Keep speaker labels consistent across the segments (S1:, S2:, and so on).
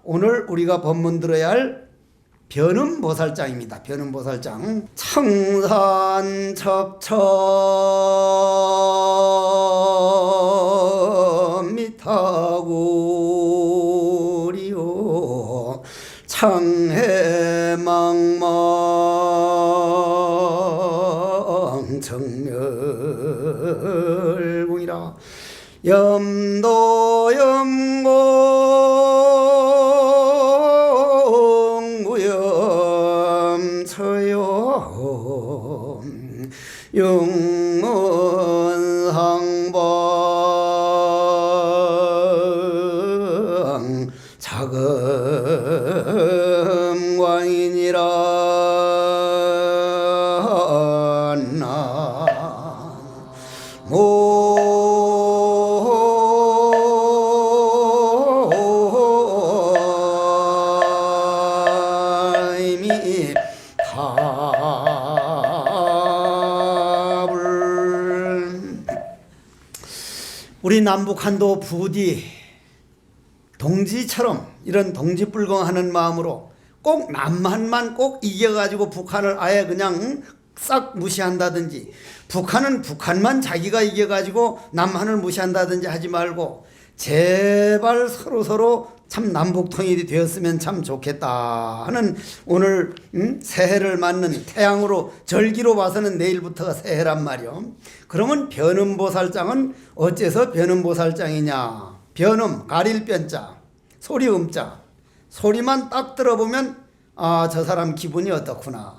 S1: 오늘 우리가 법문 들어야 할 변음보살장입니다. 변음보살장. 청산 첩첩 미타구리요 창해망망 정멸궁이라 염도염공 무염처요 용문상방 자금광이니라 우리 남북한도 부디 동지처럼 이런 동지불공하는 마음으로 꼭 남한만 꼭 이겨가지고 북한을 아예 그냥 싹 무시한다든지 북한은 북한만 자기가 이겨가지고 남한을 무시한다든지 하지 말고 제발 서로 참 남북통일이 되었으면 참 좋겠다 하는 오늘 새해를 맞는 태양으로 절기로 봐서는 내일부터가 새해란 말이요. 그러면 변음보살장은 어째서 변음보살장이냐. 변음 가릴 변자 소리 음자 소리만 딱 들어보면 아, 저 사람 기분이 어떻구나.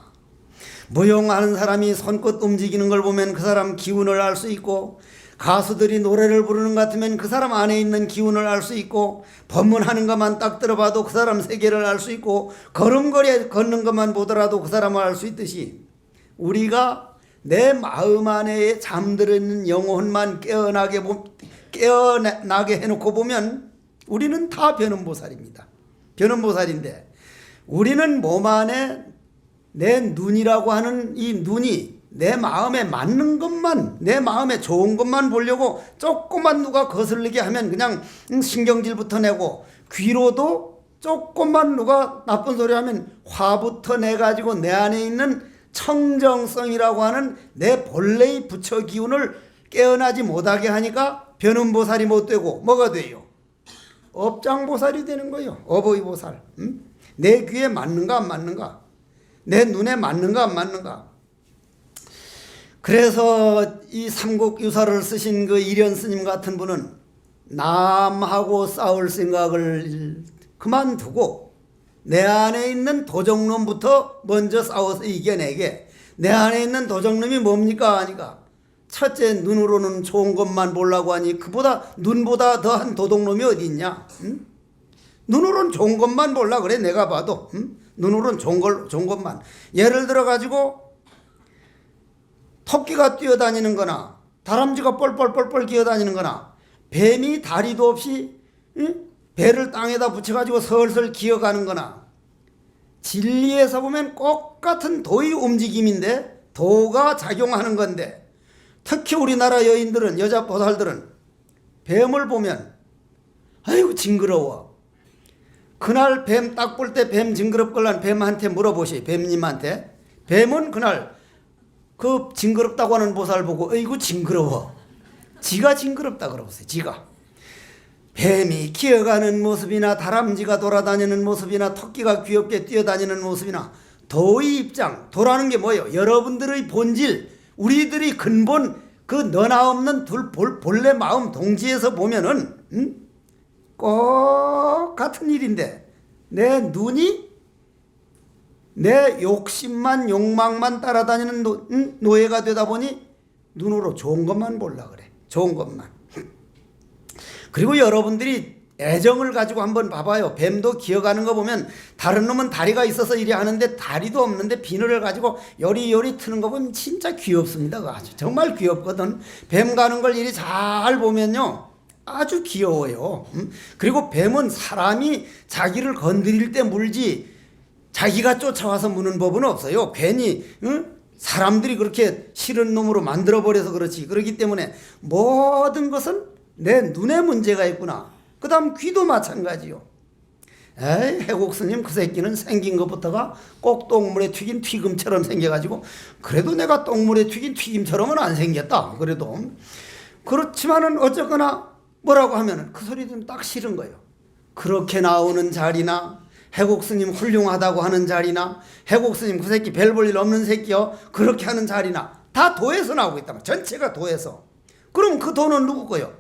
S1: 무용하는 사람이 손끝 움직이는 걸 보면 그 사람 기운을 알 수 있고 가수들이 노래를 부르는 것 같으면 그 사람 안에 있는 기운을 알 수 있고 법문하는 것만 딱 들어봐도 그 사람 세계를 알 수 있고 걸음걸이 걷는 것만 보더라도 그 사람을 알 수 있듯이 우리가 내 마음 안에 잠들어 있는 영혼만 깨어나게 해놓고 보면 우리는 다 변음보살입니다. 변음보살인데 우리는 몸 안에 내 눈이라고 하는 이 눈이 내 마음에 맞는 것만 내 마음에 좋은 것만 보려고 조금만 누가 거슬리게 하면 그냥 신경질부터 내고 귀로도 조금만 누가 나쁜 소리 하면 화부터 내가지고 내 안에 있는 청정성이라고 하는 내 본래의 부처 기운을 깨어나지 못하게 하니까 변음보살이 못 되고 뭐가 돼요? 업장보살이 되는 거예요. 어버이보살. 내 귀에 맞는가 안 맞는가? 내 눈에 맞는가 안 맞는가? 그래서 이 삼국유사를 쓰신 그 이련 스님 같은 분은 남하고 싸울 생각을 그만두고 내 안에 있는 도적놈부터 먼저 싸워서 이겨내게. 내 안에 있는 도적놈이 뭡니까 하니까 첫째 눈으로는 좋은 것만 보려고 하니 그보다 눈보다 더한 도둑놈이 어디 있냐? 눈으로는 좋은 것만 보려 그래 내가 봐도. 눈으로는 좋은 것만. 예를 들어 가지고 토끼가 뛰어다니는 거나 다람쥐가 뻘뻘뻘뻘 기어다니는 거나 뱀이 다리도 없이 배를 땅에다 붙여가지고 설설 기어가는 거나 진리에서 보면 똑같은 도의 움직임인데 도가 작용하는 건데 특히 우리나라 여인들은 여자 보살들은 뱀을 보면 아이고 징그러워. 그날 뱀 딱 볼 때 뱀 징그럽걸란 뱀한테 물어보시. 뱀님한테. 뱀은 그날 그 징그럽다고 하는 보살 보고 어이구 징그러워. 지가 징그럽다 그러보세요. 지가. 뱀이 기어가는 모습이나 다람쥐가 돌아다니는 모습이나 토끼가 귀엽게 뛰어다니는 모습이나 도의 입장. 도라는 게 뭐예요? 여러분들의 본질 우리들이 근본 그 너나 없는 본래 마음 동지에서 보면은 꼭 같은 일인데 내 눈이 내 욕심만 욕망만 따라다니는 노예가 되다 보니 눈으로 좋은 것만 보려 그래. 좋은 것만. 그리고 여러분들이 애정을 가지고 한번 봐봐요. 뱀도 기어가는 거 보면 다른 놈은 다리가 있어서 이리 하는데 다리도 없는데 비늘을 가지고 요리요리 트는 거 보면 진짜 귀엽습니다. 아주 정말 귀엽거든. 뱀 가는 걸 이리 잘 보면요 아주 귀여워요. 그리고 뱀은 사람이 자기를 건드릴 때 물지 자기가 쫓아와서 무는 법은 없어요. 괜히 사람들이 그렇게 싫은 놈으로 만들어버려서 그렇지. 그렇기 때문에 모든 것은 내 눈에 문제가 있구나. 그 다음 귀도 마찬가지요. 에이, 해국 스님 그 새끼는 생긴 것부터가 꼭 똥물에 튀긴 튀김처럼 생겨가지고 그래도 내가 똥물에 튀긴 튀김처럼은 안 생겼다. 그래도 그렇지만은 어쨌거나 뭐라고 하면은 그 소리는 딱 싫은 거예요. 그렇게 나오는 자리나 해국 스님 훌륭하다고 하는 자리나 해국 스님 그 새끼 별 볼 일 없는 새끼요 그렇게 하는 자리나 다 도에서 나오고 있단 말이야. 전체가 도에서. 그럼 그 도는 누구 거요?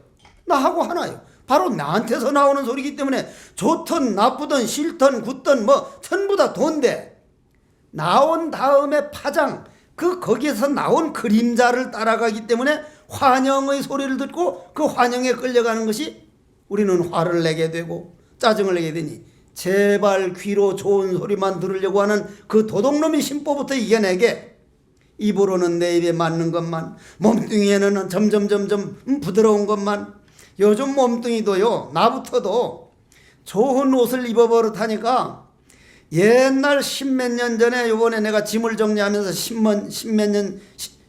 S1: 나하고 하나요. 바로 나한테서 나오는 소리이기 때문에 좋든 나쁘든 싫든 굳든 뭐 전부 다 도인데 나온 다음에 파장 거기에서 나온 그림자를 따라가기 때문에 환영의 소리를 듣고 그 환영에 끌려가는 것이 우리는 화를 내게 되고 짜증을 내게 되니 제발 귀로 좋은 소리만 들으려고 하는 그 도둑놈의 심보부터 이겨내게 입으로는 내 입에 맞는 것만 몸뚱이에는 점점 부드러운 것만 요즘 몸뚱이도요 나부터도 좋은 옷을 입어버릇하니까 옛날 십몇 년 전에 요번에 내가 짐을 정리하면서 십몇 년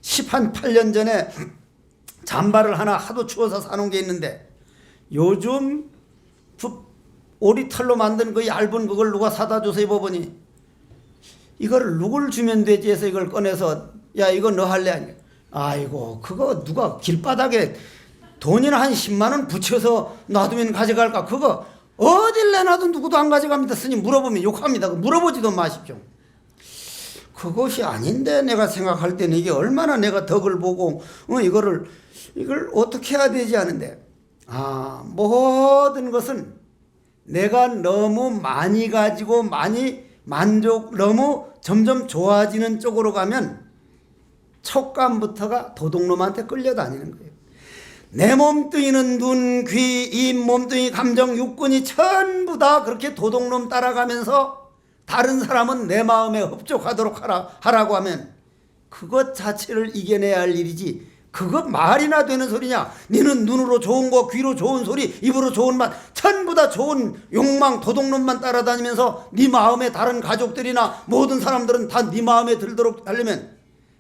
S1: 8년 전에 잠바를 하나 하도 추워서 사놓은 게 있는데 요즘 오리털로 만든 그 얇은 그걸 누가 사다 줘서 입어보니 이거를 누굴 주면 되지 해서 이걸 꺼내서 야 이거 너 할래? 아니 아이고 그거 누가 길바닥에 돈이나 한 10만 원 붙여서 놔두면 가져갈까? 그거 어딜 내놔도 누구도 안 가져갑니다. 스님 물어보면 욕합니다. 물어보지도 마십시오. 그것이 아닌데 내가 생각할 때는 이게 얼마나 내가 덕을 보고 이걸 어떻게 해야 되지 하는데 모든 것은 내가 너무 많이 가지고 많이 너무 점점 좋아지는 쪽으로 가면 촉감부터가 도둑놈한테 끌려다니는 거예요. 내 몸뚱이는 눈, 귀, 입, 몸뚱이, 감정, 육군이 전부 다 그렇게 도둑놈 따라가면서 다른 사람은 내 마음에 흡족하도록 하라고 하면 그것 자체를 이겨내야 할 일이지 그거 말이나 되는 소리냐. 너는 눈으로 좋은 거, 귀로 좋은 소리, 입으로 좋은 맛 전부 다 좋은 욕망 도둑놈만 따라다니면서 네 마음에 다른 가족들이나 모든 사람들은 다 네 마음에 들도록 하려면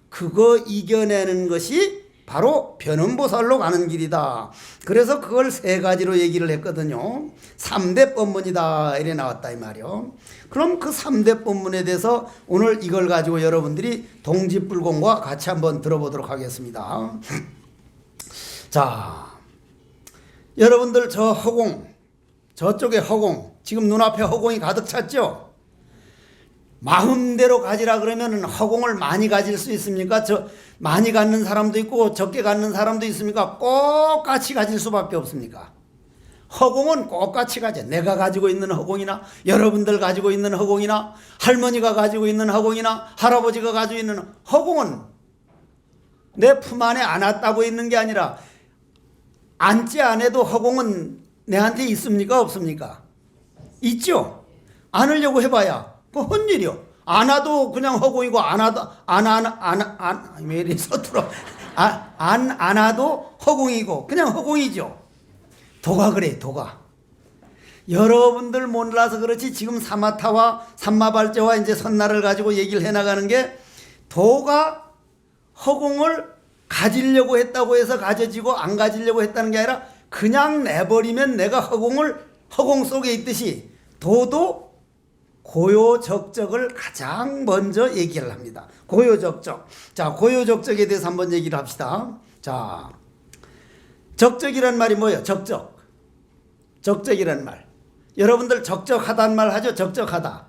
S1: 그거 이겨내는 것이 바로 변음보살로 가는 길이다. 그래서 그걸 세 가지로 얘기를 했거든요. 3대 법문이다 이래 나왔다 이 말이요. 그럼 그 3대 법문에 대해서 오늘 이걸 가지고 여러분들이 동지불공과 같이 한번 들어보도록 하겠습니다. 자, 여러분들 저 허공, 저쪽에 허공, 지금 눈앞에 허공이 가득 찼죠? 마음대로 가지라 그러면 허공을 많이 가질 수 있습니까? 많이 갖는 사람도 있고 적게 갖는 사람도 있습니까? 꼭 같이 가질 수밖에 없습니까? 허공은 꼭 같이 가져. 내가 가지고 있는 허공이나 여러분들 가지고 있는 허공이나 할머니가 가지고 있는 허공이나 할아버지가 가지고 있는 허공은 내 품 안에 안았다고 있는 게 아니라 안지 않아도 허공은 내한테 있습니까? 없습니까? 있죠? 안으려고 해봐야 그 헛일이요. 안 와도 그냥 허공이고 왜 이리 서툴어. 안 와도 허공이고 그냥 허공이죠. 도가 그래 도가. 여러분들 몰라서 그렇지 지금 사마타와 삼마발제와 이제 선나를 가지고 얘기를 해나가는 게 도가 허공을 가지려고 했다고 해서 가져지고 안 가지려고 했다는 게 아니라 그냥 내버리면 내가 허공 속에 있듯이 도도 고요적적을 가장 먼저 얘기를 합니다. 고요적적. 자, 고요적적에 대해서 한번 얘기를 합시다. 자, 적적이란 말이 뭐예요? 적적. 적적이란 말. 여러분들 적적하다는 말 하죠? 적적하다.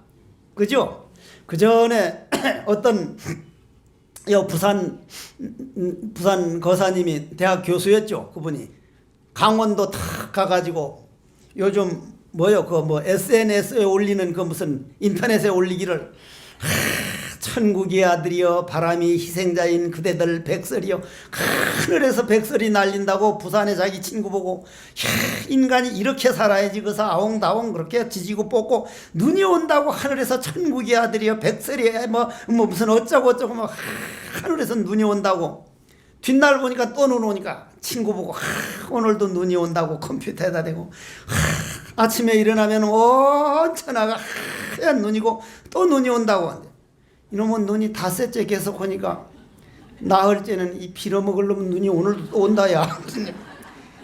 S1: 그죠? 그 전에 어떤 부산 거사님이 대학 교수였죠. 그분이 강원도 탁 가가지고 요즘 SNS에 올리는 그 무슨 인터넷에 올리기를 천국의 아들이여 바람이 희생자인 그대들 백설이여 하늘에서 백설이 날린다고 부산에 자기 친구 보고 인간이 이렇게 살아야지 그래서 아웅다웅 그렇게 지지고 뽑고 눈이 온다고 하늘에서 천국의 아들이여 백설이여 무슨 어쩌고 하늘에서 눈이 온다고 뒷날 보니까 또 눈 오니까 친구 보고 오늘도 눈이 온다고 컴퓨터에다 대고 아침에 일어나면 온 천하가 하얀 눈이고 또 눈이 온다고 하는데 이놈은 눈이 닷새째 계속 오니까 나흘째는 이 빌어먹을 놈은 눈이 오늘도 또 온다 야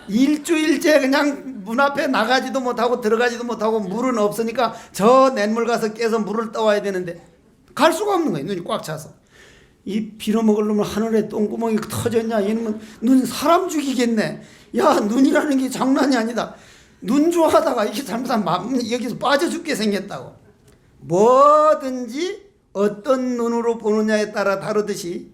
S1: 일주일째 그냥 문 앞에 나가지도 못하고 들어가지도 못하고 물은 없으니까 저 냇물 가서 깨서 물을 떠와야 되는데 갈 수가 없는 거예요. 눈이 꽉 차서. 이 빌어먹을 놈은 하늘에 똥구멍이 터졌냐, 이놈은 눈 사람 죽이겠네. 야, 눈이라는 게 장난이 아니다. 눈 좋아하다가 이게 잘못하면 여기서 빠져 죽게 생겼다고. 뭐든지 어떤 눈으로 보느냐에 따라 다르듯이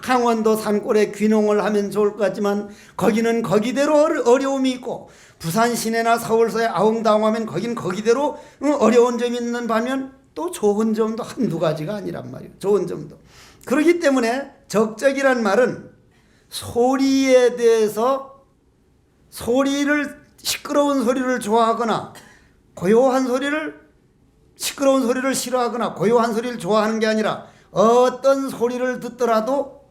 S1: 강원도 산골에 귀농을 하면 좋을 것 같지만 거기는 거기대로 어려움이 있고, 부산 시내나 서울서에 아웅다웅하면 거기는 거기대로 어려운 점이 있는 반면 또 좋은 점도 한두 가지가 아니란 말이에요. 좋은 점도. 그렇기 때문에 적적이란 말은 소리에 대해서, 시끄러운 소리를 좋아하거나 고요한 소리를, 시끄러운 소리를 싫어하거나 고요한 소리를 좋아하는 게 아니라 어떤 소리를 듣더라도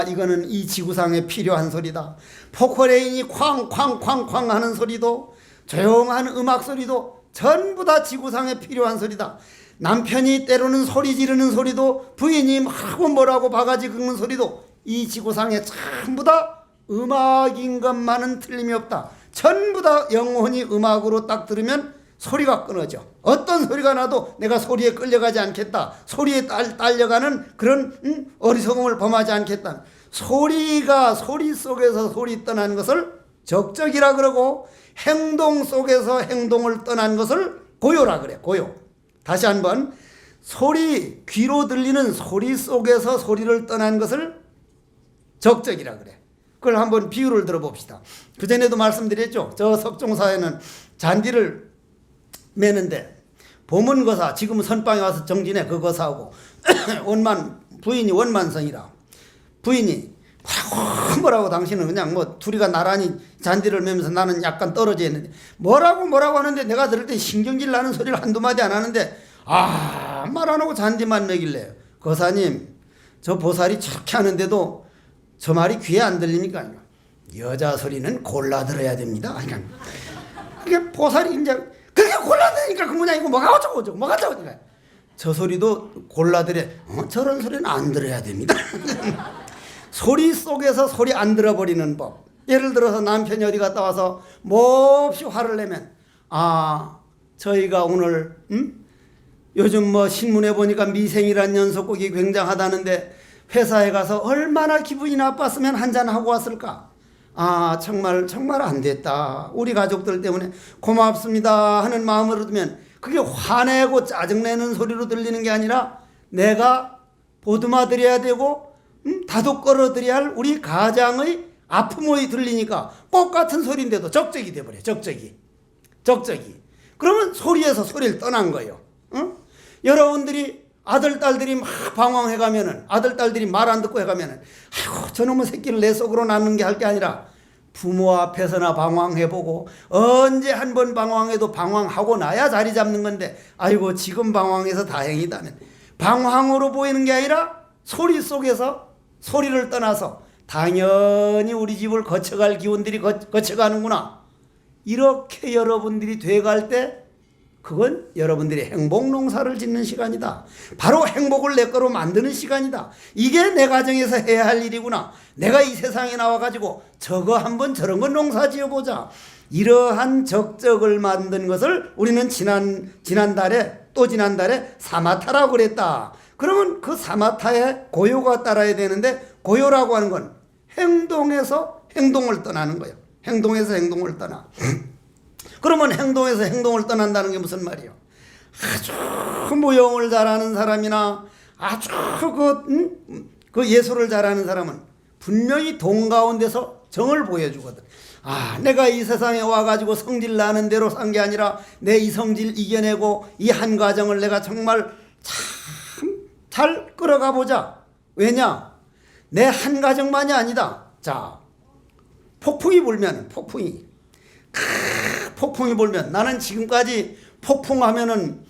S1: 이거는 이 지구상에 필요한 소리다. 포크레인이 쾅쾅쾅쾅 하는 소리도, 조용한 음악 소리도 전부 다 지구상에 필요한 소리다. 남편이 때로는 소리 지르는 소리도, 부인이 막 뭐라고 바가지 긁는 소리도 이 지구상에 전부 다 음악인 것만은 틀림이 없다. 전부 다 영혼이 음악으로 딱 들으면 소리가 끊어져. 어떤 소리가 나도 내가 소리에 끌려가지 않겠다. 소리에 딸려가는 그런 어리석음을 범하지 않겠다. 소리가, 소리 속에서 소리 떠난 것을 적적이라 그러고, 행동 속에서 행동을 떠난 것을 고요라 그래. 고요. 다시 한번, 귀로 들리는 소리 속에서 소리를 떠난 것을 적적이라 그래. 그걸 한번 비유를 들어봅시다. 그전에도 말씀드렸죠. 저 석종사에는 잔디를 매는데 보문거사, 지금 선방에 와서 정진해 그 거사하고 부인이 원만성이라. 부인이 뭐라고 당신은 그냥 둘이가 나란히 잔디를 매면서 나는 약간 떨어져 있는데 뭐라고 하는데 내가 들을 때 신경질 나는 소리를 한두 마디 안 하는데 말 안 하고 잔디만 매길래, 거사님 저 보살이 저렇게 하는데도 저 말이 귀에 안 들립니까? 여자 소리는 골라 들어야 됩니다. 그게 보살이 이제 그게 골라 들으니까 그 뭐냐, 이거 뭐가 어쩌고 저 소리도 골라 들여. 저런 소리는 안 들어야 됩니다. 소리 속에서 소리 안 들어버리는 법. 예를 들어서 남편이 어디 갔다 와서 몹시 화를 내면, 저희가 오늘 요즘 신문에 보니까 미생이란 연속곡이 굉장하다는데 회사에 가서 얼마나 기분이 나빴으면 한잔하고 왔을까. 정말 안 됐다. 우리 가족들 때문에 고맙습니다 하는 마음으로 두면 그게 화내고 짜증내는 소리로 들리는 게 아니라 내가 보듬어 드려야 되고 다독거려 드려야 할 우리 가장의 아픔이 들리니까 똑같은 소리인데도 적적이 돼버려. 적적이. 그러면 소리에서 소리를 떠난 거예요. 여러분들이 아들, 딸들이 막 방황해가면은, 아들, 딸들이 말 안 듣고 해가면은, 아이고, 저놈의 새끼를 내 속으로 낳는 게 할 게 아니라, 부모 앞에서나 방황해보고, 언제 한 번 방황해도 방황하고 나야 자리 잡는 건데, 아이고, 지금 방황해서 다행이다는. 방황으로 보이는 게 아니라, 소리 속에서, 소리를 떠나서, 당연히 우리 집을 거쳐갈 기운들이 거쳐가는구나. 이렇게 여러분들이 돼갈 때, 그건 여러분들이 행복 농사를 짓는 시간이다. 바로 행복을 내 거로 만드는 시간이다. 이게 내 가정에서 해야 할 일이구나. 내가 이 세상에 나와가지고 저거 한번 저런 건 농사 지어보자. 이러한 적적을 만든 것을 우리는 지난달에 사마타라고 그랬다. 그러면 그 사마타에 고요가 따라야 되는데, 고요라고 하는 건 행동에서 행동을 떠나는 거예요. 행동에서 행동을 떠나. 그러면 행동에서 행동을 떠난다는 게 무슨 말이에요? 아주 무용을 잘하는 사람이나 아주 그 예술을 잘하는 사람은 분명히 동 가운데서 정을 보여주거든. 내가 이 세상에 와가지고 성질 나는 대로 산 게 아니라 내 이 성질 이겨내고 이 한 과정을 내가 정말 참 잘 끌어가 보자. 왜냐? 내 한 가정만이 아니다. 자, 폭풍이 불면 나는 지금까지 폭풍하면은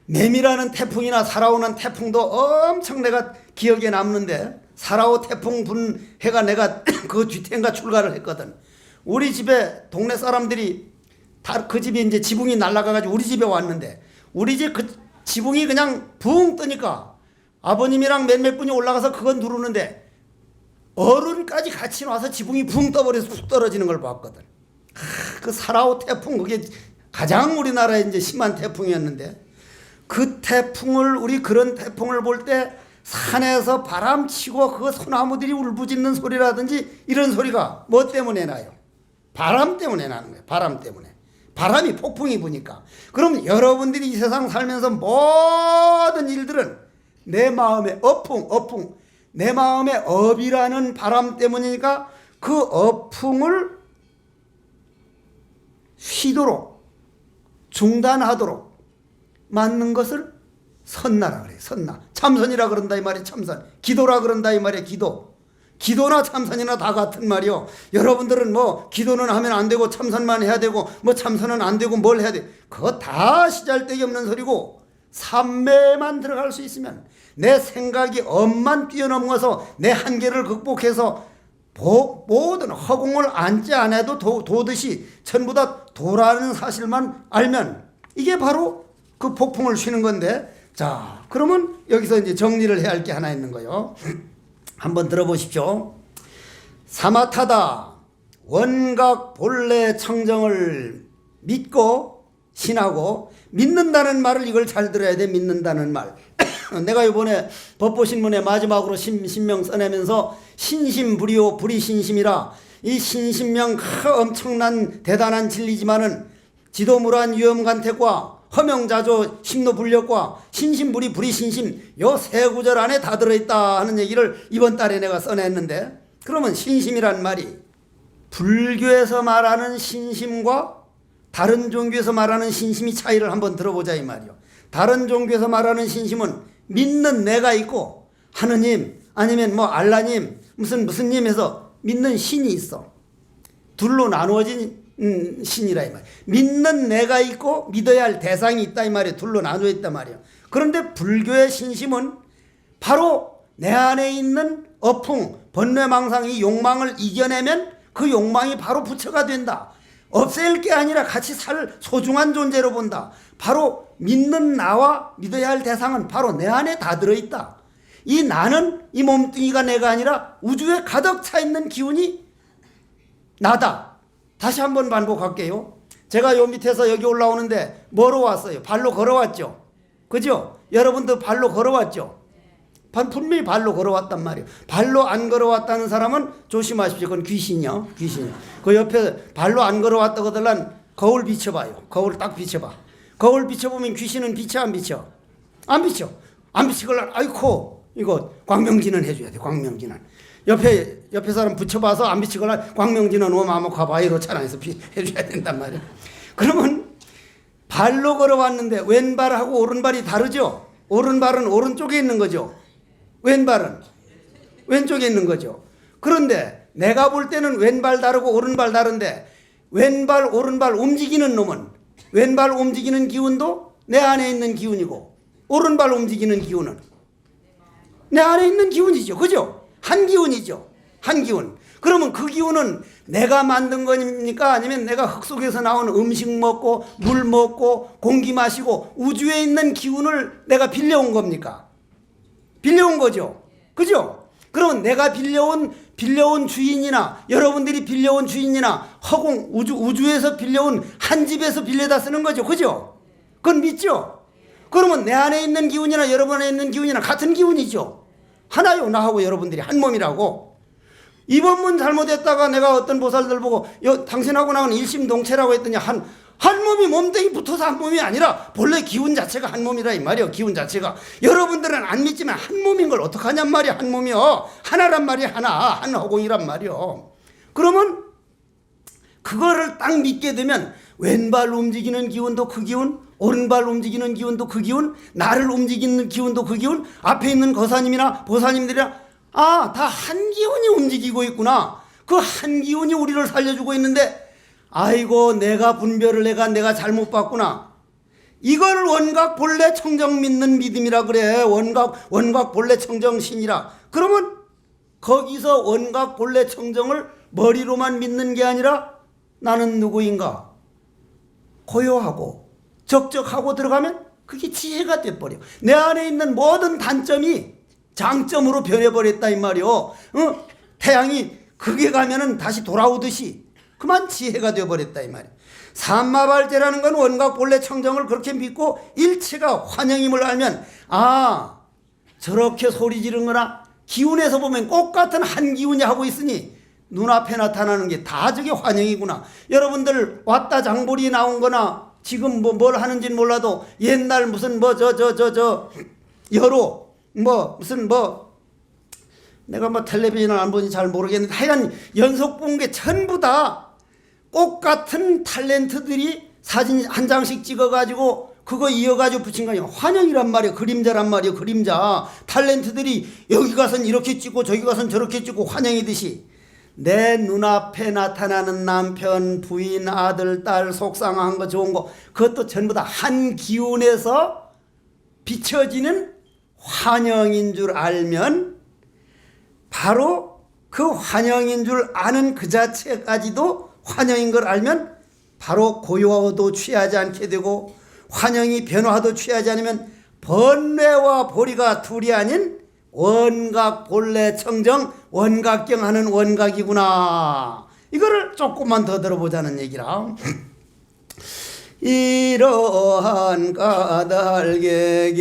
S1: 매미라는 태풍이나 사라오는 태풍도 엄청 내가 기억에 남는데, 사라오 태풍 분 해가 내가 그 뒤태인가 출가를 했거든. 우리 집에 동네 사람들이 다 그 집이 이제 지붕이 날아가가지고 우리 집에 왔는데, 우리 집 그 지붕이 그냥 붕 뜨니까 아버님이랑 몇몇 분이 올라가서 그거 누르는데 어른까지 같이 와서 지붕이 붕 떠버려서 푹 떨어지는 걸 봤거든. 그 사라오 태풍, 그게 가장 우리나라에 이제 심한 태풍이었는데, 그 태풍을, 우리 그런 태풍을 볼 때 산에서 바람 치고 그 소나무들이 울부짖는 소리라든지 이런 소리가 뭐 때문에 나요? 바람 때문에 나는 거예요. 바람 때문에. 바람이 폭풍이 부니까. 그럼 여러분들이 이 세상 살면서 모든 일들은 내 마음의 어풍, 내 마음의 업이라는 바람 때문이니까 그 어풍을 쉬도록, 중단하도록 맞는 것을 선나라 그래요. 선나. 참선이라 그런다 이 말이에요. 참선. 기도라 그런다 이 말이에요. 기도. 기도나 참선이나 다 같은 말이요. 여러분들은 뭐 기도는 하면 안 되고 참선만 해야 되고 뭐 참선은 안 되고 뭘 해야 돼. 그거 다 시잘데기 없는 소리고, 삼매만 들어갈 수 있으면, 내 생각이 업만 뛰어넘어서 내 한계를 극복해서 모든 허공을 앉지 않아도 도듯이 전부 다 도라는 사실만 알면 이게 바로 그 폭풍을 쉬는 건데, 자, 그러면 여기서 이제 정리를 해야 할 게 하나 있는 거예요. 한번 들어보십시오. 사마타다 원각 본래 청정을 믿고 신하고, 믿는다는 말을 이걸 잘 들어야 돼. 믿는다는 말. 내가 이번에 법보신문에 마지막으로 신명 써내면서 신심불이요 불이신심이라, 이 신심명 엄청난 대단한 진리지만은 지도무란 위험간택과 허명자조 심노불력과 신심불이 불이신심, 요 세 구절 안에 다 들어있다 하는 얘기를 이번 달에 내가 써냈는데, 그러면 신심이란 말이 불교에서 말하는 신심과 다른 종교에서 말하는 신심이 차이를 한번 들어보자 이 말이요. 다른 종교에서 말하는 신심은 믿는 내가 있고, 하느님 아니면 뭐 알라님 무슨 님 해서 믿는 신이 있어. 둘로 나누어진 신이라 이 말이야. 믿는 내가 있고 믿어야 할 대상이 있다 이 말이야. 둘로 나누어 있단 말이야. 그런데 불교의 신심은 바로 내 안에 있는 어풍, 번뇌망상, 이 욕망을 이겨내면 그 욕망이 바로 부처가 된다. 없앨 게 아니라 같이 살 소중한 존재로 본다. 바로 믿는 나와 믿어야 할 대상은 바로 내 안에 다 들어있다. 이 나는, 이 몸뚱이가 내가 아니라 우주에 가득 차 있는 기운이 나다. 다시 한번 반복할게요. 제가 요 밑에서 여기 올라오는데 뭐로 왔어요? 발로 걸어왔죠. 그죠? 여러분도 발로 걸어왔죠. 분명히 발로 걸어왔단 말이에요. 발로 안 걸어왔다는 사람은 조심하십시오. 그건 귀신이요. 귀신. 그 옆에 발로 안 걸어왔다고 하더란 거울 비춰봐요. 거울 딱 비춰봐. 거울 비춰보면 귀신은 비쳐 안 비쳐? 안 비쳐. 안 비치걸란, 아이코, 이거 광명진은 해줘야 돼. 광명진은. 옆에 사람 붙여봐서 안 비치걸란 광명진은 오마마 과바이로 차량에서 해줘야 된단 말이야. 그러면 발로 걸어왔는데 왼발하고 오른발이 다르죠? 오른발은 오른쪽에 있는 거죠. 왼발은 왼쪽에 있는 거죠. 그런데 내가 볼 때는 왼발 다르고 오른발 다른데, 왼발 오른발 움직이는 놈은, 왼발 움직이는 기운도 내 안에 있는 기운이고, 오른발 움직이는 기운은 내 안에 있는 기운이죠. 그죠? 한 기운이죠. 한 기운. 그러면 그 기운은 내가 만든 겁니까? 아니면 내가 흙 속에서 나온 음식 먹고 물 먹고 공기 마시고 우주에 있는 기운을 내가 빌려온 겁니까? 빌려온 거죠. 그죠? 그러면 내가 빌려온 주인이나 여러분들이 빌려온 주인이나 허공 우주에서 빌려온 한 집에서 빌려다 쓰는 거죠. 그죠? 그건 믿죠? 그러면 내 안에 있는 기운이나 여러분 안에 있는 기운이나 같은 기운이죠. 하나요. 나하고 여러분들이 한 몸이라고. 이번문 잘못했다가 내가 어떤 보살들 보고 당신하고 나는 일심동체라고 했더니 한 몸이 몸뚱이 붙어서 한 몸이 아니라 본래 기운 자체가 한 몸이라 이 말이요. 기운 자체가. 여러분들은 안 믿지만 한 몸인 걸 어떡하냔 말이야. 한 몸이요. 하나란 말이야. 한 허공이란 말이요. 그러면 그거를 딱 믿게 되면 왼발 움직이는 기운도 그 기운, 오른발 움직이는 기운도 그 기운, 나를 움직이는 기운도 그 기운, 앞에 있는 거사님이나 보사님들이나 다 한 기운이 움직이고 있구나. 그 한 기운이 우리를 살려주고 있는데, 아이고 내가 분별을 내가 잘못 봤구나. 이걸 원각 본래 청정 믿는 믿음이라 그래. 원각 본래 청정 신이라. 그러면 거기서 원각 본래 청정을 머리로만 믿는 게 아니라 나는 누구인가 고요하고 적적하고 들어가면 그게 지혜가 돼버려. 내 안에 있는 모든 단점이 장점으로 변해버렸다 이 말이요. 태양이 극에 가면은 다시 돌아오듯이 그만 지혜가 되어버렸다 이 말이에요. 삼마발제라는 건 원각 본래 청정을 그렇게 믿고 일체가 환영임을 알면 아 저렇게 소리 지르거나 기운에서 보면 꽃 같은 한 기운이 하고 있으니 눈앞에 나타나는 게 다 저게 환영이구나. 여러분들 왔다 장보리 나온 거나 지금 뭘 하는지는 몰라도 옛날 무슨 여로 무슨 내가 텔레비전을 안 보니 잘 모르겠는데 하여간 연속 본 게 전부 다 꽃 같은 탤런트들이 사진 한 장씩 찍어가지고 그거 이어가지고 붙인 거냐. 환영이란 말이야. 그림자란 말이야. 그림자. 탤런트들이 여기 가선 이렇게 찍고 저기 가선 저렇게 찍고 환영이듯이 내 눈앞에 나타나는 남편, 부인, 아들, 딸 속상한 거 좋은 거 그것도 전부 다 한 기운에서 비춰지는 환영인 줄 알면 바로 그 환영인 줄 아는 그 자체까지도 환영인 걸 알면 바로 고요도 취하지 않게 되고 환영이 변화도 취하지 않으면 번뇌와 보리가 둘이 아닌 원각 본래 청정 원각경 하는 원각이구나. 이거를 조금만 더 들어보자는 얘기라. 이러한 까닭의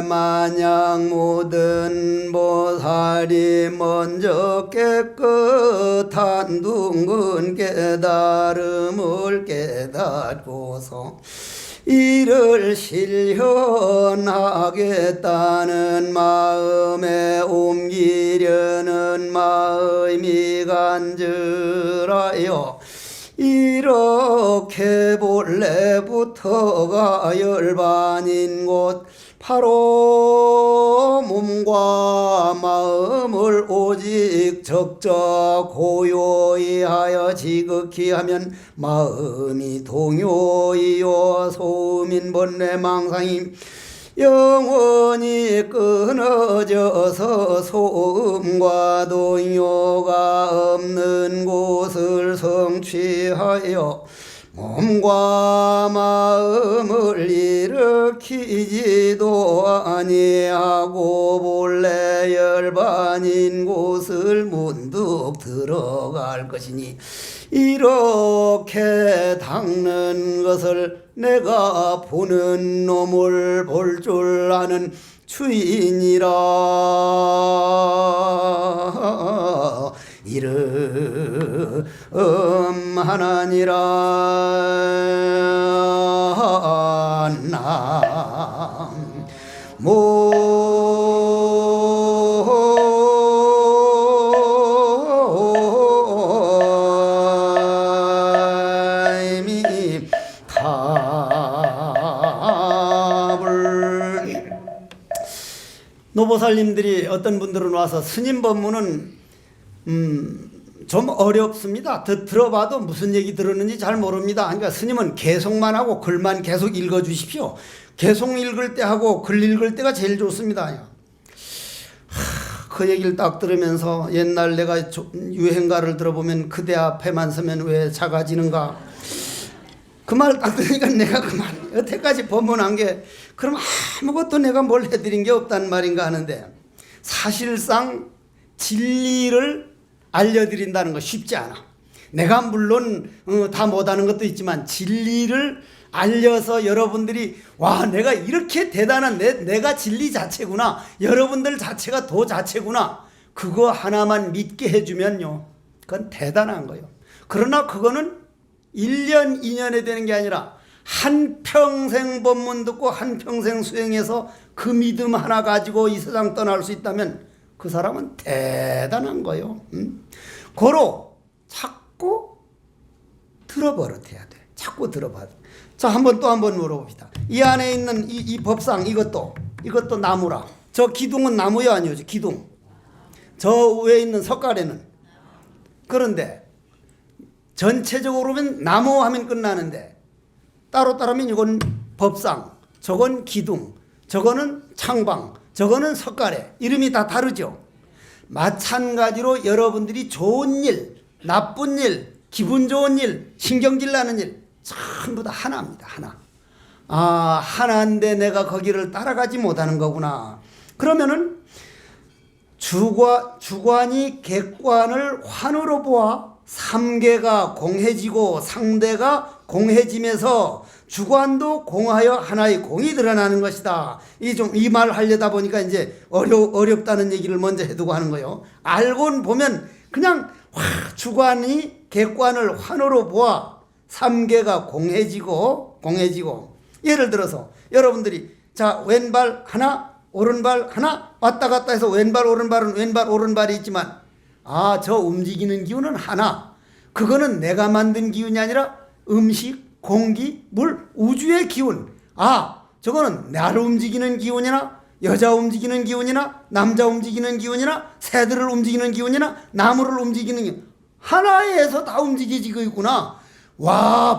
S1: 마냥 모든 보살이 먼저 깨끗한 둥근 깨달음을 깨닫고서 이를 실현하겠다는 마음에 옮기려는 마음이 간절하여 이렇게 본래부터가 열반인 곳 바로 몸과 마음을 오직 적적 고요히 하여 지극히 하면 마음이 동요이요 소음인 번뇌 망상임 영원히 끊어져서 소음과 동요가 없는 곳을 성취하여 몸과 마음을 일으키지도 아니하고 본래 열반인 곳을 문득 들어갈 것이니 이렇게 닦는 것을 내가 보는 놈을 볼 줄 아는 주인이라 이름하나니라 노보살님들이 어떤 분들은 와서 스님 법문은 좀 어렵습니다. 들어봐도 무슨 얘기 들었는지 잘 모릅니다. 그러니까 스님은 개송만 하고 글만 계속 읽어주십시오. 개송 읽을 때 하고 글 읽을 때가 제일 좋습니다. 그 얘기를 딱 들으면서 옛날 내가 유행가를 들어보면 그대 앞에만 서면 왜 작아지는가. 그 말을 딱 들으니까 내가 그 말, 여태까지 법문한 게 그럼 아무것도 내가 뭘 해드린 게 없단 말인가 하는데 사실상 진리를 알려드린다는 거 쉽지 않아. 내가 물론 다 못하는 것도 있지만 진리를 알려서 여러분들이 와 내가 이렇게 대단한 내가 진리 자체구나. 여러분들 자체가 도 자체구나. 그거 하나만 믿게 해주면요. 그건 대단한 거예요. 그러나 그거는 1년, 2년에 되는 게 아니라 한평생 법문 듣고 한평생 수행해서 그 믿음 하나 가지고 이 세상 떠날 수 있다면 그 사람은 대단한 거예요. 고로 자꾸 들어버릇해야 돼. 자꾸 들어봐야 돼. 자, 또 한 번 물어봅시다. 이 안에 있는 이 법상 이것도 나무라. 저 기둥은 나무요 아니요? 기둥. 저 위에 있는 석가래는. 그런데 전체적으로 보면 나무 하면 끝나는데 따로따로면 이건 법상, 저건 기둥, 저거는 창방, 저거는 석가래. 이름이 다 다르죠. 마찬가지로 여러분들이 좋은 일, 나쁜 일, 기분 좋은 일, 신경질 나는 일 전부 다 하나입니다. 하나. 하나인데 내가 거기를 따라가지 못하는 거구나. 그러면은 주관이 객관을 환으로 보아 삼계가 공해지고 상대가 공해지면서 주관도 공하여 하나의 공이 드러나는 것이다. 이 말 하려다 보니까 이제 어렵다는 얘기를 먼저 해두고 하는 거예요. 알고는 보면 그냥 주관이 객관을 환으로 보아 삼계가 공해지고 예를 들어서 여러분들이 자 왼발 하나 오른발 하나 왔다 갔다 해서 왼발 오른발은 왼발 오른발이 있지만 저 움직이는 기운은 하나. 그거는 내가 만든 기운이 아니라 음식, 공기, 물, 우주의 기운. 저거는 나를 움직이는 기운이나 여자 움직이는 기운이나 남자 움직이는 기운이나 새들을 움직이는 기운이나 나무를 움직이는 기운. 하나에서 다 움직여지고 있구나.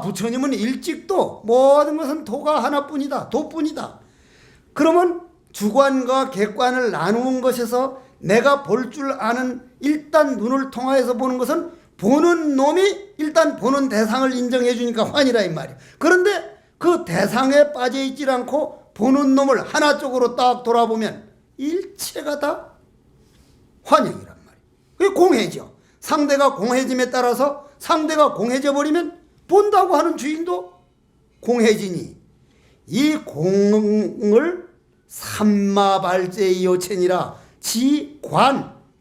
S1: 부처님은 일찍도 모든 것은 도가 하나뿐이다. 도뿐이다. 그러면 주관과 객관을 나누는 것에서 내가 볼 줄 아는 일단 눈을 통하여서 보는 것은 보는 놈이 일단 보는 대상을 인정해 주니까 환이라 이 말이야. 그런데 그 대상에 빠져 있질 않고 보는 놈을 하나 쪽으로 딱 돌아보면 일체가 다 환영이란 말이야. 그게 공해져. 상대가 공해짐에 따라서 상대가 공해져 버리면 본다고 하는 주인도 공해지니 이 공을 삼마발제의 요체니라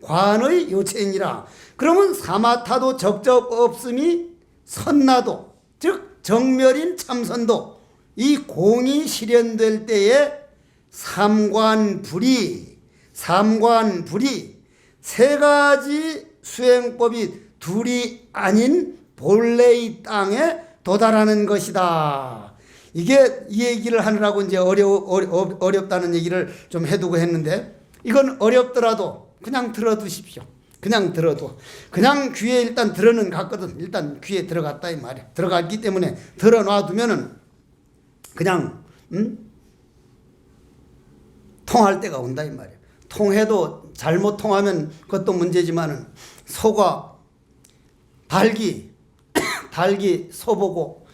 S1: 관의 요체니라. 그러면 사마타도 적적 없음이 선나도 즉 정멸인 참선도 이 공이 실현될 때에 삼관불이 세 가지 수행법이 둘이 아닌 본래의 땅에 도달하는 것이다. 이게 이 얘기를 하느라고 이제 어렵다는 얘기를 좀 해두고 했는데 이건 어렵더라도 그냥 들어두십시오. 그냥 들어도 그냥 귀에 일단 들어는 갔거든. 일단 귀에 들어갔다 이 말이야. 들어갔기 때문에 들어놔두면은 그냥 통할 때가 온다 이 말이야. 통해도 잘못 통하면 그것도 문제지만은 소가 닭이 소보고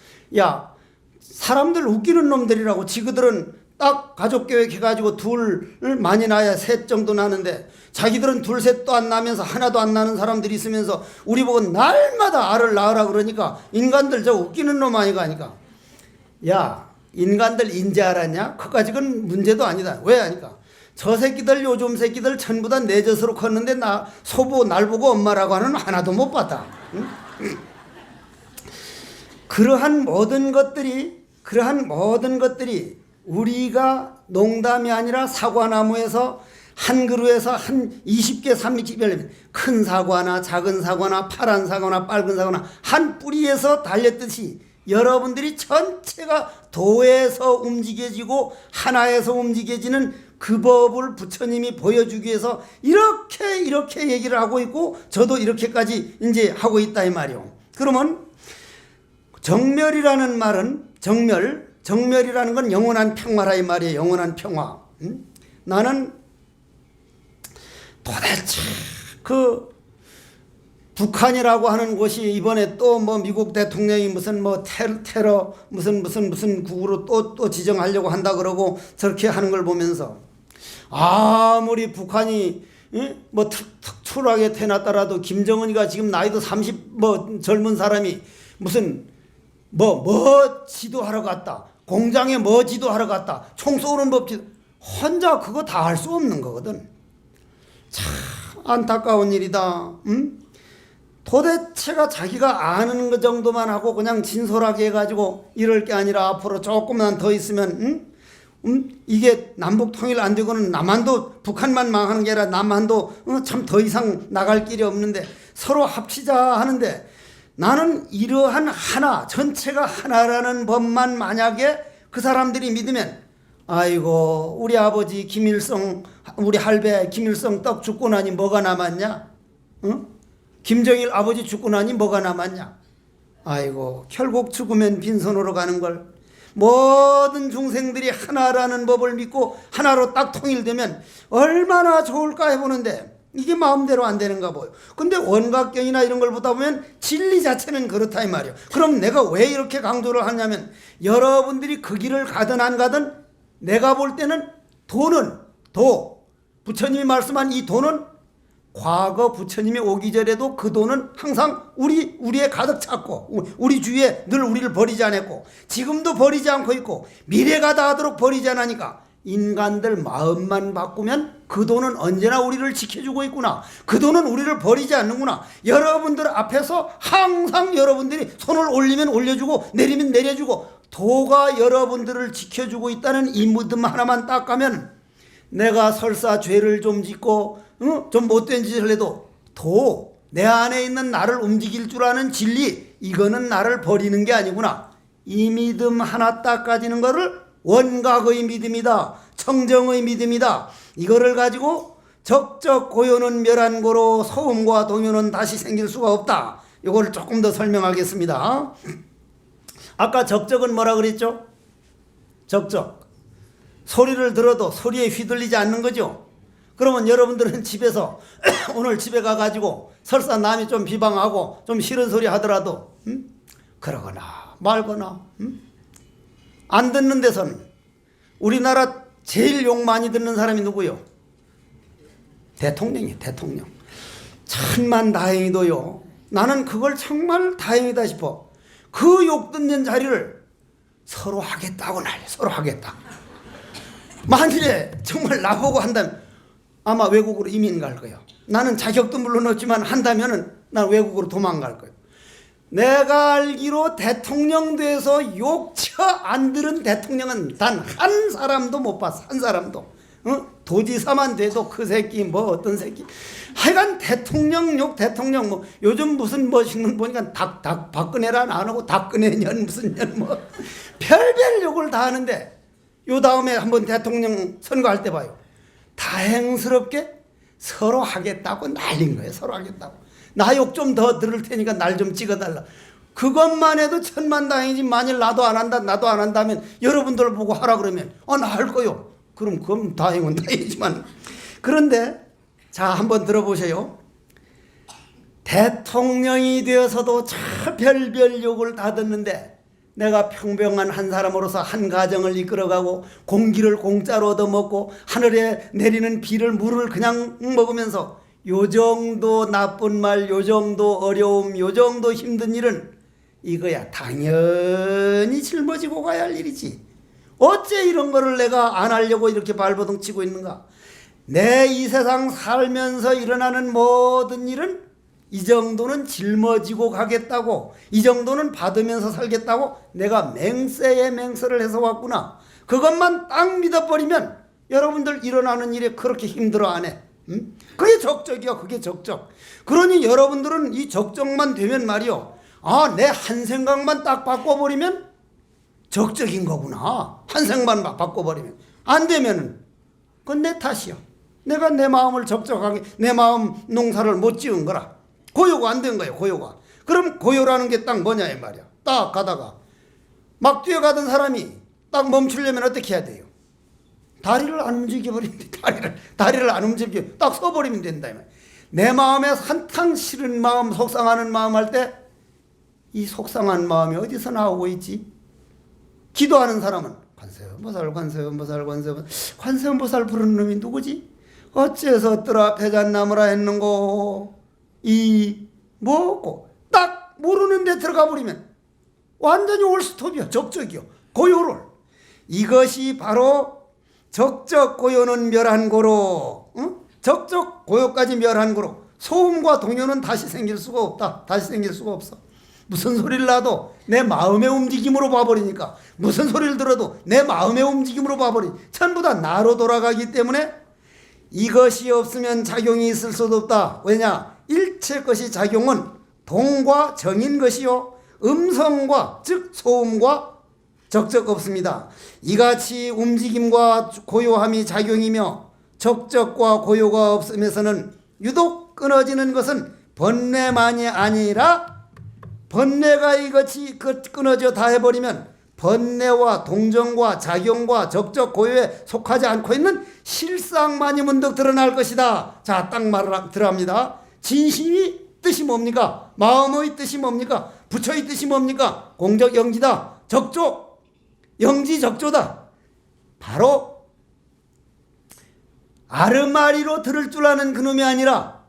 S1: 사람들 웃기는 놈들이라고. 지그들은 딱 가족 계획 해가지고 둘을 많이 낳아야 셋 정도 나는데 자기들은 둘 셋도 안 나면서 하나도 안 나는 사람들이 있으면서 우리 보고 날마다 알을 낳으라 그러니까 인간들 저 웃기는 놈 아니가 하니까 인간들 인제 알았냐? 그까지는 문제도 아니다. 왜 하니까 저 새끼들 요즘 새끼들 전부 다 내 젖으로 컸는데 소보 날 보고 엄마라고 하는 하나도 못 봤다. 응? 그러한 모든 것들이 우리가 농담이 아니라 사과나무에서 한 그루에서 한 20개 30개 열리면 큰 사과나 작은 사과나 파란 사과나 빨간 사과나 한 뿌리에서 달렸듯이 여러분들이 전체가 도에서 움직여지고 하나에서 움직여지는 그 법을 부처님이 보여주기 위해서 이렇게 얘기를 하고 있고 저도 이렇게까지 이제 하고 있다 이 말이요. 그러면 정멸이라는 말은 정멸이라는 건 영원한 평화라 이 말이에요. 영원한 평화. 나는 도대체 그 북한이라고 하는 곳이 이번에 또 미국 대통령이 무슨 테러 무슨 국으로 또 지정하려고 한다 그러고 저렇게 하는 걸 보면서 아무리 북한이 특출하게 태어났더라도 김정은이가 지금 나이도 30 젊은 사람이 무슨 지도하러 갔다. 공장에 지도하러 갔다. 총 쏘는 법 혼자 그거 다 할 수 없는 거거든. 참 안타까운 일이다. 도대체가 자기가 아는 것 정도만 하고 그냥 진솔하게 해가지고 이럴 게 아니라 앞으로 조금만 더 있으면 이게 남북 통일 안 되고는 남한도 북한만 망하는 게 아니라 남한도 참 더 이상 나갈 길이 없는데 서로 합치자 하는데 나는 이러한 하나 전체가 하나라는 법만 만약에 그 사람들이 믿으면 아이고 우리 아버지 김일성 우리 할배 김일성 떡 죽고 나니 뭐가 남았냐? 김정일 아버지 죽고 나니 뭐가 남았냐? 아이고 결국 죽으면 빈손으로 가는 걸 모든 중생들이 하나라는 법을 믿고 하나로 딱 통일되면 얼마나 좋을까 해보는데 이게 마음대로 안 되는가 보여. 근데 원각경이나 이런 걸 보다 보면 진리 자체는 그렇다 이 말이에요. 그럼 내가 왜 이렇게 강조를 하냐면 여러분들이 그 길을 가든 안 가든 내가 볼 때는 부처님이 말씀한 이 도는 과거 부처님이 오기 전에도 그 돈은 항상 우리에 가득 찼고 우리 주위에 늘 우리를 버리지 않았고 지금도 버리지 않고 있고 미래가 다하도록 버리지 않으니까 인간들 마음만 바꾸면 그 돈은 언제나 우리를 지켜주고 있구나. 그 돈은 우리를 버리지 않는구나. 여러분들 앞에서 항상 여러분들이 손을 올리면 올려주고 내리면 내려주고 도가 여러분들을 지켜주고 있다는 이 믿음 하나만 딱 가면 내가 설사 죄를 좀 짓고 좀 못된 짓을 해도 도, 내 안에 있는 나를 움직일 줄 아는 진리, 이거는 나를 버리는 게 아니구나. 이 믿음 하나 딱 가지는 거를 원각의 믿음이다. 청정의 믿음이다. 이거를 가지고 적적 고요는 멸한고로 소음과 동요는 다시 생길 수가 없다. 이걸 조금 더 설명하겠습니다. 아까 적적은 뭐라 그랬죠? 적적. 소리를 들어도 소리에 휘둘리지 않는 거죠. 그러면 여러분들은 집에서 오늘 집에 가가지고 설사 남이 좀 비방하고 좀 싫은 소리 하더라도 그러거나 말거나 안 듣는 데서는 우리나라 제일 욕 많이 듣는 사람이 누구요? 대통령이에요. 대통령. 천만다행히도요. 나는 그걸 정말 다행이다 싶어. 그 욕 듣는 자리를 서로 하겠다고 난리. 서로 하겠다. 만일에 정말 나보고 한다면 아마 외국으로 이민 갈 거예요. 나는 자격도 물론 없지만 한다면은 난 외국으로 도망갈 거예요. 내가 알기로 대통령 돼서 욕처 안 들은 대통령은 단 한 사람도 못 봤어. 한 사람도. 도지사만 돼도 그 새끼 뭐 어떤 새끼. 하여간 대통령 욕 대통령 뭐 요즘 무슨 뭐 신문 보니까 닭 박근혜란 안 하고 닭근혜년 무슨 년 뭐 별별 욕을 다 하는데 요 다음에 한번 대통령 선거할 때 봐요. 다행스럽게 서로 하겠다고 날린 거예요. 서로 하겠다고. 나 욕 좀 더 들을 테니까 날 좀 찍어달라. 그것만 해도 천만다행이지. 만일 나도 안 한다면 여러분들 보고 하라 그러면 나 할 거요. 그럼 다행은 다행이지만 그런데 자 한번 들어보세요. 대통령이 되어서도 참 별별 욕을 다 듣는데 내가 평범한 한 사람으로서 한 가정을 이끌어가고 공기를 공짜로 얻어먹고 하늘에 내리는 비를 물을 그냥 먹으면서 요 정도 나쁜 말, 요 정도 어려움, 요 정도 힘든 일은 이거야 당연히 짊어지고 가야 할 일이지. 어째 이런 거를 내가 안 하려고 이렇게 발버둥 치고 있는가. 내 이 세상 살면서 일어나는 모든 일은 이 정도는 짊어지고 가겠다고, 이 정도는 받으면서 살겠다고 내가 맹세에 맹세를 해서 왔구나. 그것만 딱 믿어버리면 여러분들 일어나는 일에 그렇게 힘들어 안 해. 그게 적적이야. 그게 적적. 그러니 여러분들은 이 적적만 되면 말이요. 내 한 생각만 딱 바꿔버리면 적적인 거구나. 한 생각만 바꿔버리면. 안 되면은 그건 내 탓이야. 내가 내 마음을 적적하게 내 마음 농사를 못 지은 거라. 고요가 안 된 거예요. 고요가. 그럼 고요라는 게 딱 뭐냐 이 말이야. 딱 가다가 막 뛰어가던 사람이 딱 멈추려면 어떻게 해야 돼요? 다리를 안 움직여버리면 돼. 다리를 안 움직여 딱 서버리면 된다. 내 마음에 한탕 싫은 마음, 속상하는 마음 할 때 이 속상한 마음이 어디서 나오고 있지? 기도하는 사람은 관세음보살 부르는 놈이 누구지? 어째서 뜨라 패잣나무라 했는고 이 뭐고 딱 모르는 데 들어가 버리면 완전히 올스톱이야. 적적이요. 고요를. 이것이 바로 적적 고요는 멸한고로, 적적 고요까지 멸한고로 소음과 동요는 다시 생길 수가 없다. 다시 생길 수가 없어. 무슨 소리를 놔도 내 마음의 움직임으로 봐버리니까, 무슨 소리를 들어도 내 마음의 움직임으로 봐버리니 전부 다 나로 돌아가기 때문에 이것이 없으면 작용이 있을 수도 없다. 왜냐? 일체 것이 작용은 동과 정인 것이요 음성과 즉 소음과 적적 없습니다. 이같이 움직임과 고요함이 작용이며 적적과 고요가 없음에서는 유독 끊어지는 것은 번뇌만이 아니라, 번뇌가 이것이 끊어져 다 해버리면 번뇌와 동정과 작용과 적적 고요에 속하지 않고 있는 실상만이 문득 드러날 것이다. 자, 딱 말을 들어갑니다. 진심이 뜻이 뭡니까? 마음의 뜻이 뭡니까? 부처의 뜻이 뭡니까? 공적 영지다. 적조 영지 적조다. 바로 아르마리로 들을 줄 아는 그놈이 아니라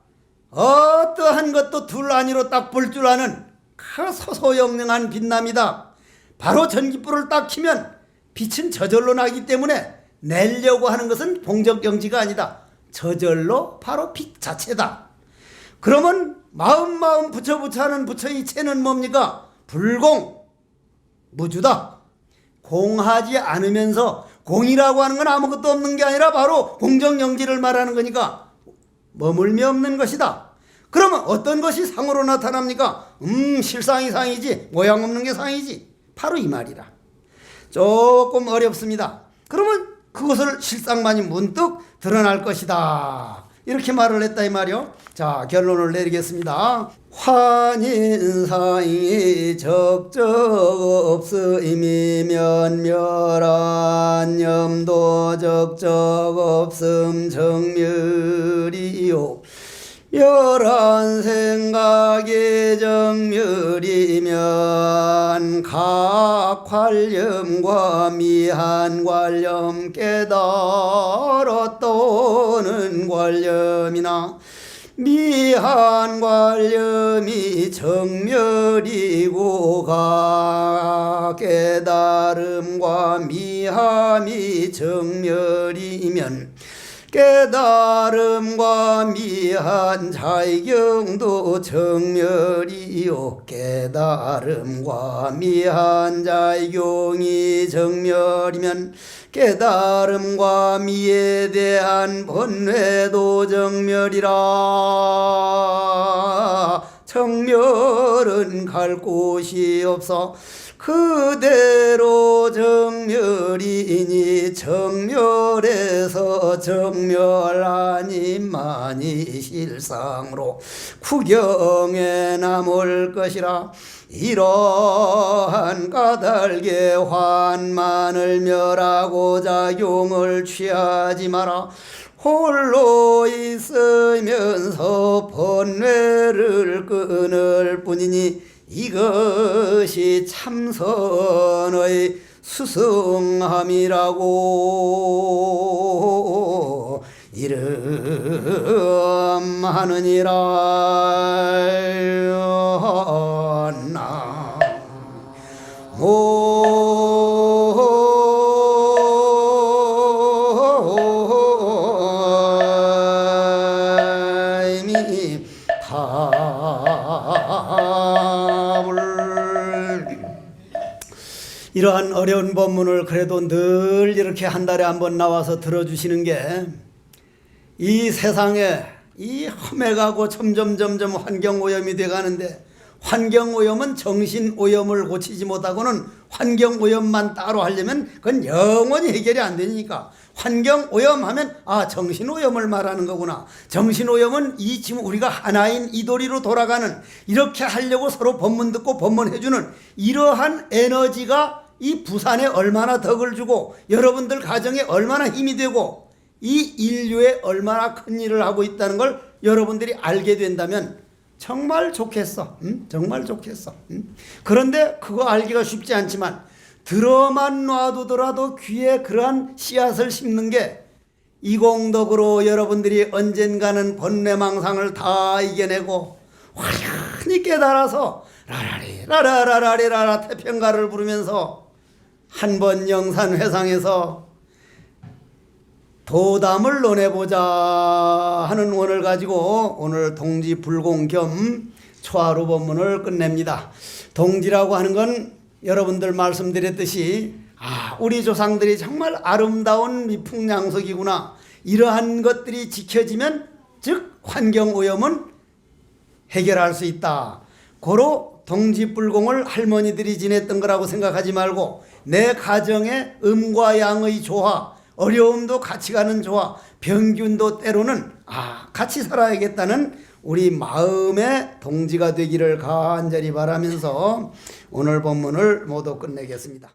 S1: 어떠한 것도 둘 아니로 딱 볼 줄 아는 그 소소영령한 빛남이다. 바로 전기불을 딱 켜면 빛은 저절로 나기 때문에 내려고 하는 것은 동적경지가 아니다. 저절로 바로 빛 자체다. 그러면 마음 부처 하는 부처이체는 뭡니까? 불공, 무주다. 공하지 않으면서, 공이라고 하는 건 아무것도 없는 게 아니라 바로 공정영지를 말하는 거니까 머물미 없는 것이다. 그러면 어떤 것이 상으로 나타납니까? 실상이 상이지 모양 없는 게 상이지. 바로 이 말이라. 조금 어렵습니다. 그러면 그것을 실상만이 문득 드러날 것이다. 이렇게 말을 했다 이 말이요. 자, 결론을 내리겠습니다. 환인사이 적적 없음이 면멸한 염도 적적 없음 정멸이요. 열한 생각의 정멸이면 각 관념과 미한 관념 깨달았다는 관념이나 미한 관념이 정멸이고 각 깨달음과 미함이 정멸이면 깨달음과 미한 자의경도 정멸이요. 깨달음과 미한 자의경이 정멸이면 깨달음과 미에 대한 번뇌도 정멸이라. 정멸은 갈 곳이 없어 그대로 정멸이니 정멸에서 정멸하니만이 실상으로 구경에 남을 것이라. 이러한 까닭에 환만을 멸하고 작용을 취하지 마라. 홀로 있으면서 번뇌를 끊을 뿐이니 이것이 참선의 수승함이라고 이름하느니라. 이러한 어려운 법문을 그래도 늘 이렇게 한 달에 한 번 나와서 들어주시는 게 이 세상에 이 험해가고 점점 환경오염이 돼가는데, 환경오염은 정신오염을 고치지 못하고는 환경오염만 따로 하려면 그건 영원히 해결이 안 되니까 환경오염하면 정신오염을 말하는 거구나. 정신오염은 이 지금 우리가 하나인 이 도리로 돌아가는, 이렇게 하려고 서로 법문 듣고 법문해주는 이러한 에너지가 이 부산에 얼마나 덕을 주고 여러분들 가정에 얼마나 힘이 되고 이 인류에 얼마나 큰 일을 하고 있다는 걸 여러분들이 알게 된다면 정말 좋겠어. 정말 좋겠어. 그런데 그거 알기가 쉽지 않지만 들어만 놔두더라도 귀에 그러한 씨앗을 심는 게 이 공덕으로 여러분들이 언젠가는 번뇌망상을 다 이겨내고 환히 깨달아서 라라리 라라라라리 라라 태평가를 부르면서 한 번 영산회상에서 도담을 논해보자 하는 원을 가지고 오늘 동지불공 겸 초하루 법문을 끝냅니다. 동지라고 하는 건 여러분들 말씀드렸듯이 우리 조상들이 정말 아름다운 미풍양속이구나, 이러한 것들이 지켜지면 즉 환경오염은 해결할 수 있다. 고로 동지불공을 할머니들이 지냈던 거라고 생각하지 말고 내 가정의 음과 양의 조화, 어려움도 같이 가는 조화, 병균도 때로는 같이 살아야겠다는 우리 마음의 동지가 되기를 간절히 바라면서 오늘 법문을 모두 끝내겠습니다.